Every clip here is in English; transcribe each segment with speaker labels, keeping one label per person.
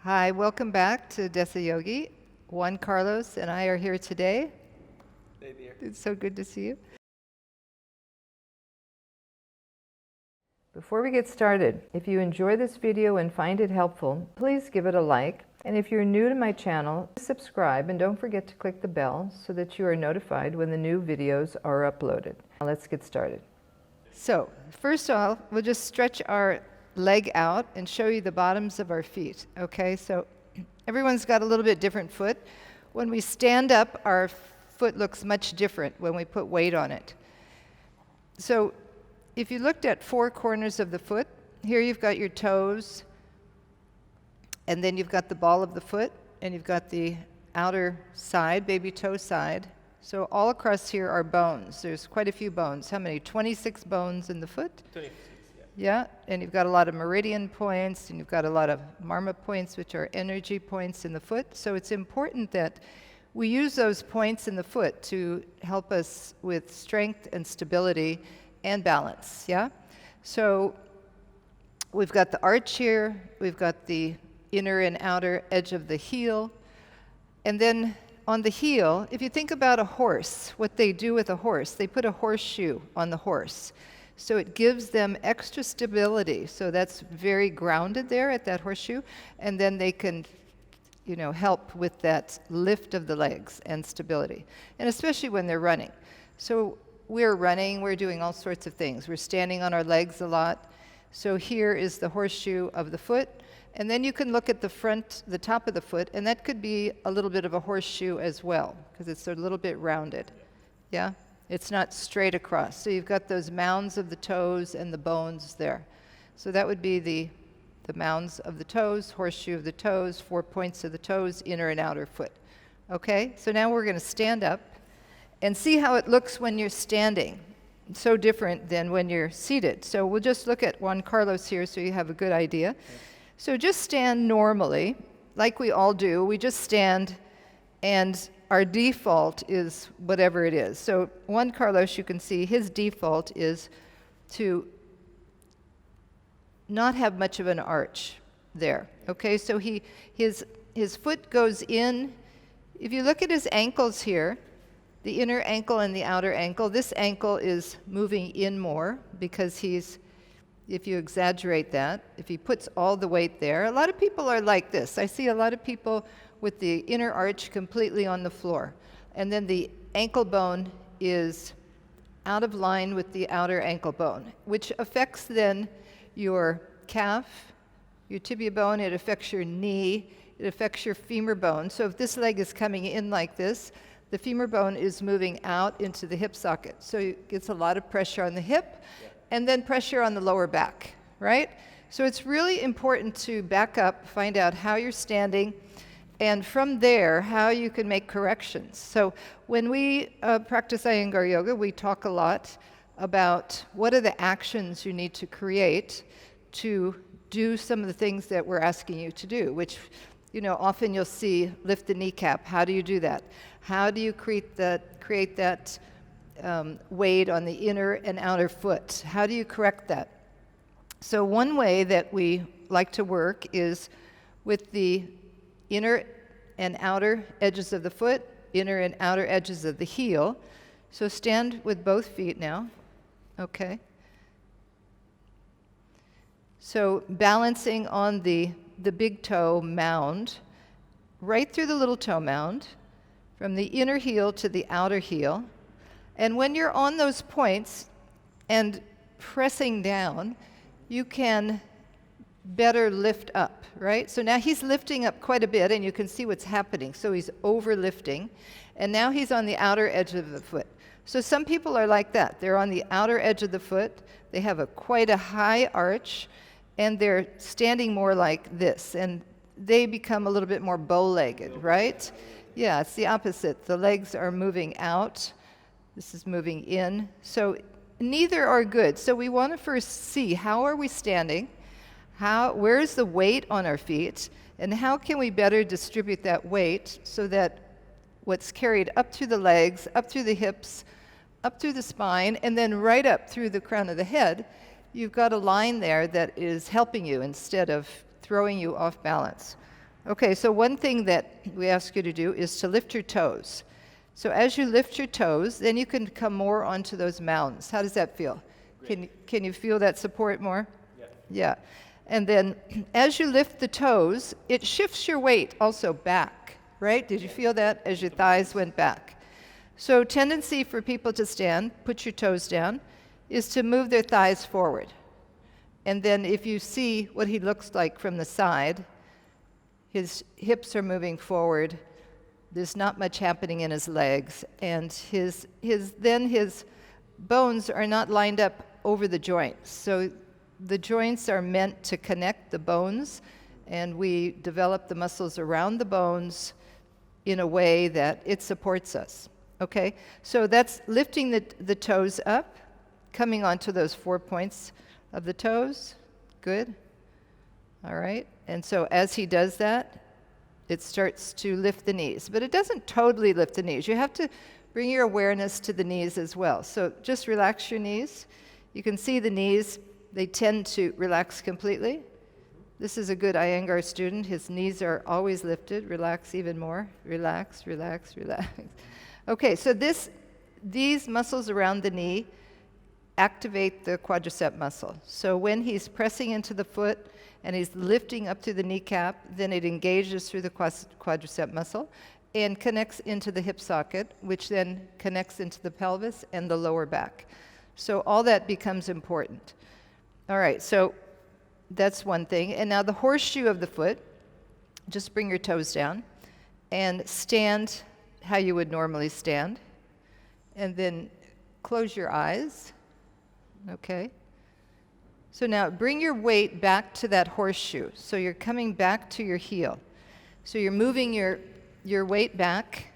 Speaker 1: Hi, welcome back to Desa Yogi. Juan Carlos and I are here today.
Speaker 2: Hey dear.
Speaker 1: It's so good to see you. Before we get started, if you enjoy this video and find it helpful, please give it a like. And if you're new to my channel, subscribe and don't forget to click the bell so that you are notified when the new videos are uploaded. Now let's get started. So, first off, we'll just stretch our leg out and show you the bottoms of our feet. Okay, so everyone's got a little bit different foot. When we stand up, our foot looks much different when we put weight on it. So if you looked at four corners of the foot, here you've got your toes, and then you've got the ball of the foot, and you've got the outer side, baby toe side. So all across here are bones. There's quite a few bones. How many? 26 bones in the foot?
Speaker 2: 26, yeah.
Speaker 1: Yeah, and you've got a lot of meridian points, and you've got a lot of marma points, which are energy points in the foot. So it's important that we use those points in the foot to help us with strength and stability and balance, yeah? So we've got the arch here, we've got the inner and outer edge of the heel, and then on the heel, if you think about a horse, what they do with a horse, they put a horseshoe on the horse. So it gives them extra stability. So that's very grounded there at that horseshoe, and then they can help with that lift of the legs and stability, and especially when they're running. So we're running, we're doing all sorts of things. We're standing on our legs a lot. So here is the horseshoe of the foot, and then you can look at the front, the top of the foot, and that could be a little bit of a horseshoe as well, because it's a little bit rounded, yeah? It's not straight across. So you've got those mounds of the toes and the bones there. So that would be the mounds of the toes, horseshoe of the toes, 4 points of the toes, inner and outer foot. Okay, so now we're going to stand up and see how it looks when you're standing. It's so different than when you're seated. So we'll just look at Juan Carlos here so you have a good idea. So just stand normally, like we all do. We just stand, and our default is whatever it is. So Juan Carlos, you can see his default is to not have much of an arch there. Okay, so his foot goes in. If you look at his ankles here, the inner ankle and the outer ankle, this ankle is moving in more because if you exaggerate that, if he puts all the weight there, a lot of people are like this. I see a lot of people with the inner arch completely on the floor. And then the ankle bone is out of line with the outer ankle bone, which affects then your calf, your tibia bone, it affects your knee, it affects your femur bone. So if this leg is coming in like this, the femur bone is moving out into the hip socket. So it gets a lot of pressure on the hip, and then pressure on the lower back, right? So it's really important to back up, find out how you're standing, and from there, how you can make corrections. So when we practice Iyengar Yoga, we talk a lot about what are the actions you need to create to do some of the things that we're asking you to do, which, often you'll see lift the kneecap. How do you do that? How do you create that weight on the inner and outer foot? How do you correct that? So one way that we like to work is with the inner and outer edges of the foot, inner and outer edges of the heel. So stand with both feet now. Okay. So balancing on the big toe mound, right through the little toe mound, from the inner heel to the outer heel. And when you're on those points and pressing down, you can better lift up, right? So now he's lifting up quite a bit, and you can see what's happening. So he's overlifting, and now he's on the outer edge of the foot. So some people are like that. They're on the outer edge of the foot. They have quite a high arch, and they're standing more like this, and they become a little bit more bow-legged, right? Yeah, it's the opposite. The legs are moving out. This is moving in. So neither are good. So we want to first see, how are we standing? Where's the weight on our feet? And how can we better distribute that weight so that what's carried up through the legs, up through the hips, up through the spine, and then right up through the crown of the head, you've got a line there that is helping you instead of throwing you off balance. Okay, so one thing that we ask you to do is to lift your toes. So as you lift your toes, then you can come more onto those mounds. How does that feel? Can you feel that support more?
Speaker 2: Yeah.
Speaker 1: Yeah. And then as you lift the toes, it shifts your weight also back, right? Did you feel that as your thighs went back? So tendency for people to stand, put your toes down, is to move their thighs forward. And then if you see what he looks like from the side, his hips are moving forward. There's not much happening in his legs, and his bones are not lined up over the joints. So the joints are meant to connect the bones, and we develop the muscles around the bones in a way that it supports us. Okay? So that's lifting the toes up, coming onto those 4 points of the toes. Good. All right. And so as he does that, it starts to lift the knees. But it doesn't totally lift the knees. You have to bring your awareness to the knees as well. So just relax your knees. You can see the knees, they tend to relax completely. This is a good Iyengar student. His knees are always lifted. Relax even more. Relax, relax, relax. Okay, so these muscles around the knee activate the quadricep muscle. So when he's pressing into the foot and he's lifting up to the kneecap, then it engages through the quadricep muscle and connects into the hip socket, which then connects into the pelvis and the lower back. So all that becomes important. All right, so that's one thing. And now the horseshoe of the foot, just bring your toes down and stand how you would normally stand. And then close your eyes. Okay. So now bring your weight back to that horseshoe. So you're coming back to your heel. So you're moving your weight back.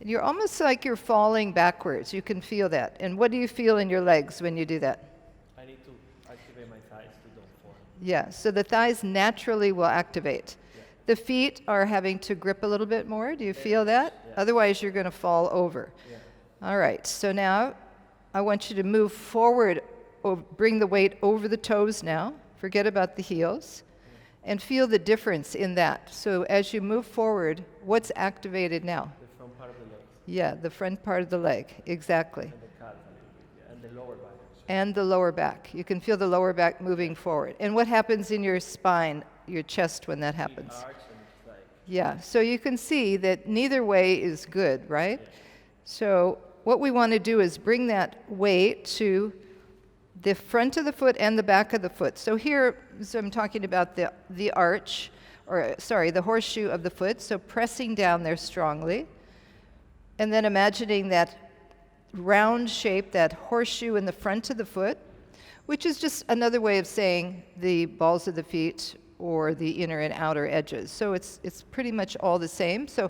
Speaker 1: You're almost like you're falling backwards. You can feel that. And what do you feel in your legs when you do that?
Speaker 2: I need to activate my thighs to don't fall.
Speaker 1: Yeah, so the thighs naturally will activate.
Speaker 2: Yeah.
Speaker 1: The feet are having to grip a little bit more. Do you feel that?
Speaker 2: Yeah.
Speaker 1: Otherwise, you're going to fall over.
Speaker 2: Yeah.
Speaker 1: All right, so now I want you to move forward, bring the weight over the toes now. Forget about the heels. And feel the difference in that. So as you move forward, what's activated now?
Speaker 2: The front part of the legs.
Speaker 1: Yeah, the front part of the leg, exactly.
Speaker 2: And the calf a little bit. Yeah. And the lower back.
Speaker 1: And the lower back. You can feel the lower back moving forward. And what happens in your spine, your chest, when that happens?
Speaker 2: Arch and it's like,
Speaker 1: Yeah, so you can see that neither way is good, right? So what we want to do is bring that weight to the front of the foot and the back of the foot. So here, so I'm talking about the arch, or sorry, the horseshoe of the foot. So pressing down there strongly. And then imagining that round shape, that horseshoe in the front of the foot, which is just another way of saying the balls of the feet or the inner and outer edges. So it's pretty much all the same. So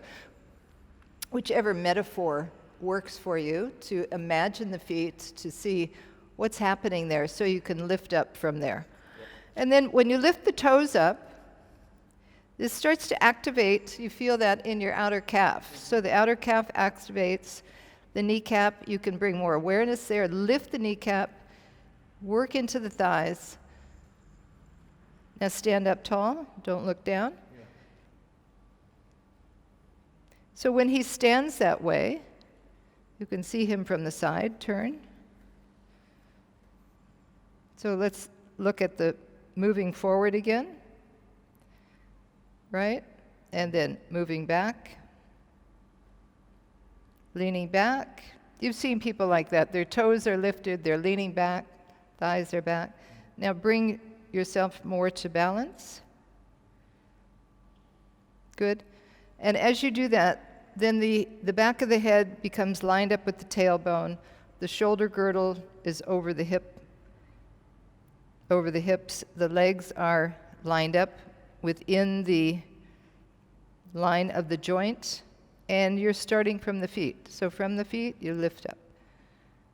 Speaker 1: whichever metaphor works for you, to imagine the feet, to see what's happening there so you can lift up from there. And then when you lift the toes up, this starts to activate, you feel that in your outer calf. So the outer calf activates the kneecap. You can bring more awareness there, lift the kneecap, work into the thighs. Now stand up tall, don't look down.
Speaker 2: yeah.
Speaker 1: So when he stands that way, you can see him from the side, turn. So let's look at the moving forward again, right? And then moving back, leaning back. You've seen people like that. Their toes are lifted, they're leaning back, thighs are back. Now bring yourself more to balance. Good. And as you do that, then the back of the head becomes lined up with the tailbone. The shoulder girdle is over the hips. The legs are lined up within the line of the joint, and you're starting from the feet. So from the feet, you lift up.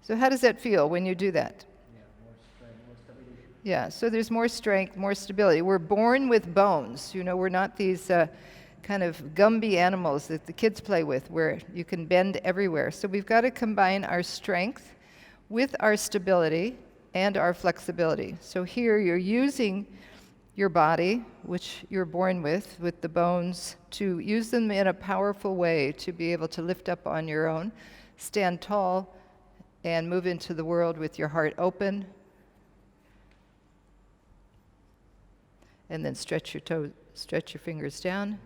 Speaker 1: So how does that feel when you do that?
Speaker 2: Yeah, more strength, more stability.
Speaker 1: Yeah, so there's more strength, more stability. We're born with bones. You know, we're not these kind of Gumby animals that the kids play with where you can bend everywhere. So we've got to combine our strength with our stability and our flexibility. So here you're using your body, which you're born with the bones, to use them in a powerful way to be able to lift up on your own, stand tall, and move into the world with your heart open. And then stretch your fingers down.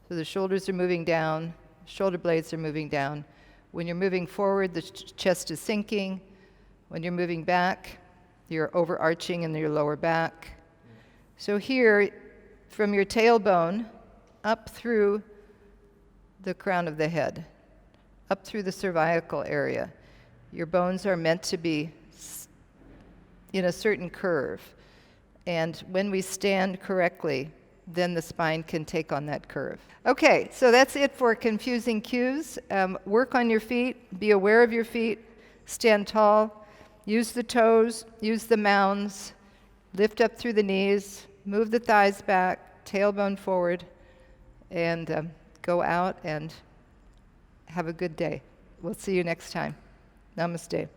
Speaker 1: So the shoulders are moving down, shoulder blades are moving down. When you're moving forward, the chest is sinking. When you're moving back, you're overarching in your lower back. So here, from your tailbone up through the crown of the head, up through the cervical area, your bones are meant to be in a certain curve. And when we stand correctly, then the spine can take on that curve. Okay, so that's it for confusing cues. Work on your feet, be aware of your feet, stand tall, use the toes, use the mounds, lift up through the knees, move the thighs back, tailbone forward, and go out and have a good day. We'll see you next time. Namaste.